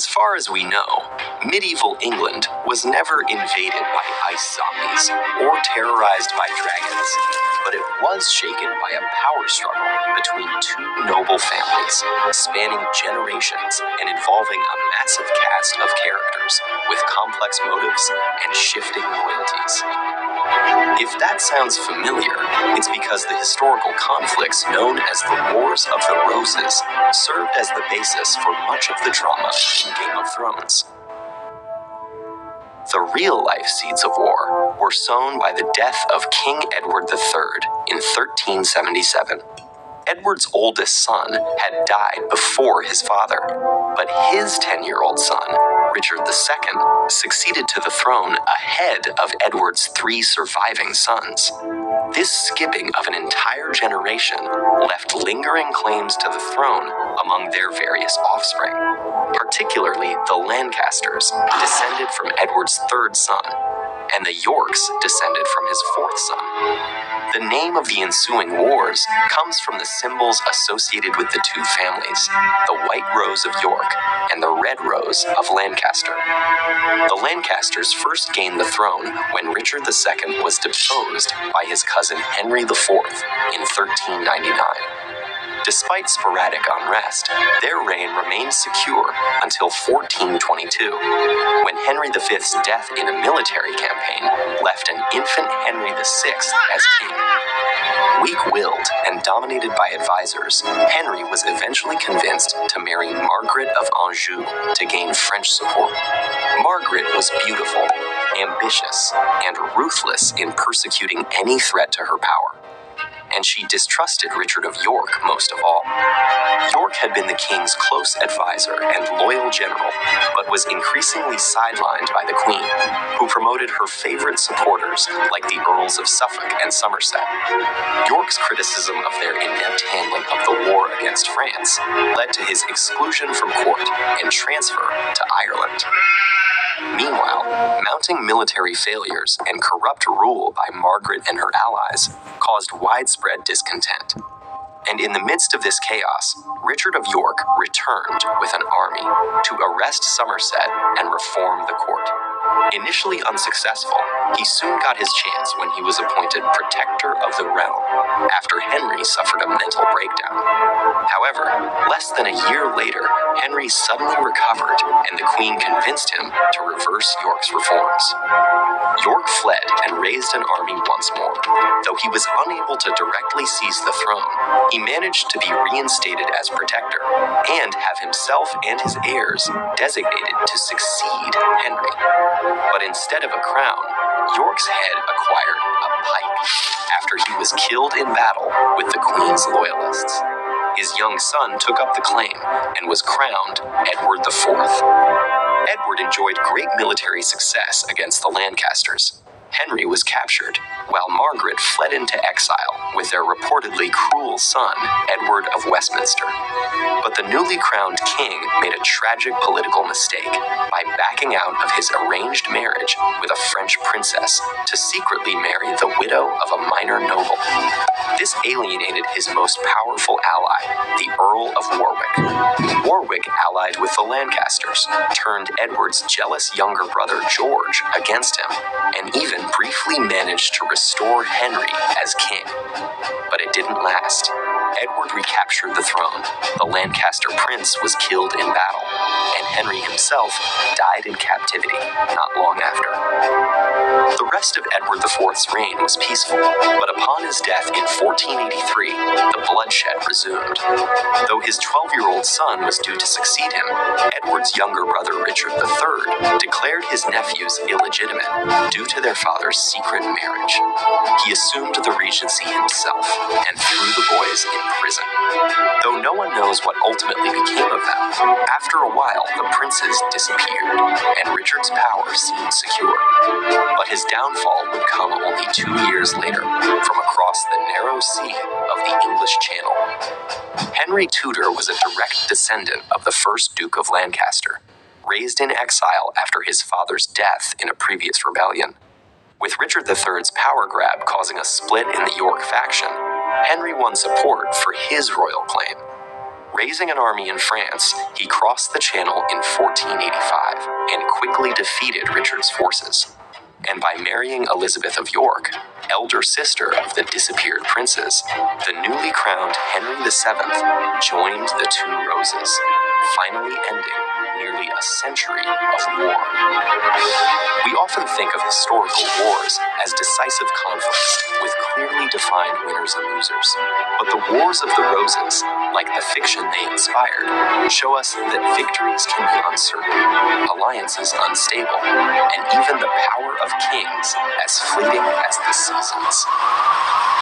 As far as we know, medieval England was never invaded by ice zombies or terrorized by dragons, but it was shaken by a power struggle between two noble families, spanning generations and involving a massive cast of characters with complex motives and shifting loyalties. If that sounds familiar, it's because the historical conflicts known as the Wars of the Roses served as the basis for much of the drama in Game of Thrones. The real-life seeds of war were sown by the death of King Edward III in 1377. Edward's oldest son had died before his father, but his 10-year-old son, Richard II, succeeded to the throne ahead of Edward's 3 surviving sons. This skipping of an entire generation left lingering claims to the throne among their various offspring, particularly the Lancasters, descended from Edward's 3rd son, and the Yorks descended from his 4th son. The name of the ensuing wars comes from the symbols associated with the two families, the White Rose of York and the Red Rose of Lancaster. The Lancasters first gained the throne when Richard II was deposed by his cousin Henry IV in 1399. Despite sporadic unrest, their reign remained secure until 1422, when Henry V's death in a military campaign left an infant Henry VI as king. Weak-willed and dominated by advisors, Henry was eventually convinced to marry Margaret of Anjou to gain French support. Margaret was beautiful, ambitious, and ruthless in persecuting any threat to her power. And she distrusted Richard of York most of all. York had been the king's close advisor and loyal general, but was increasingly sidelined by the queen, who promoted her favorite supporters like the Earls of Suffolk and Somerset. York's criticism of their inept handling of the war against France led to his exclusion from court and transfer to Ireland. Meanwhile, mounting military failures and corrupt rule by Margaret and her allies caused widespread discontent. And in the midst of this chaos, Richard of York returned with an army to arrest Somerset and reform the court. Initially unsuccessful, he soon got his chance when he was appointed Protector of the Realm, after Henry suffered a mental breakdown. However, less than a year later, Henry suddenly recovered, and the Queen convinced him to reverse York's reforms. York fled and raised an army once more. Though he was unable to directly seize the throne, he managed to be reinstated as protector and have himself and his heirs designated to succeed Henry. But instead of a crown, York's head acquired a pike after he was killed in battle with the Queen's loyalists. His young son took up the claim and was crowned Edward IV. Edward enjoyed great military success against the Lancasters. Henry was captured, while Margaret fled into exile with their reportedly cruel son, Edward of Westminster. But the newly crowned king made a tragic political mistake by backing out of his arranged marriage with a French princess to secretly marry the widow of a minor noble. This alienated his most powerful ally, the Earl of Warwick. Warwick allied with the Lancasters, turned Edward's jealous younger brother George against him, and even briefly managed to restore Henry as king. But it didn't last. Edward recaptured the throne, the Lancaster prince was killed in battle, and Henry himself died in captivity not long after. The rest of Edward IV's reign was peaceful, but upon his death in 1483, the bloodshed resumed. Though his 12-year-old son was due to succeed him, Edward's younger brother Richard III declared his nephews illegitimate due to their father's secret marriage. He assumed the regency himself and threw the boys in prison. Though no one knows what ultimately became of them, after a while the princes disappeared, and Richard's power seemed secure. But his downfall would come only 2 years later, from across the narrow sea of the English Channel. Henry Tudor was a direct descendant of the first Duke of Lancaster, raised in exile after his father's death in a previous rebellion. With Richard III's power grab causing a split in the York faction, Henry won support for his royal claim. Raising an army in France, he crossed the Channel in 1485 and quickly defeated Richard's forces. And by marrying Elizabeth of York, elder sister of the disappeared princes, the newly crowned Henry VII joined the Two Roses, finally ending nearly a century of war. We often think of historical wars as decisive conflicts with clearly defined winners and losers. But the Wars of the Roses, like the fiction they inspired, show us that victories can be uncertain, alliances unstable, and even the power of kings as fleeting as the seasons.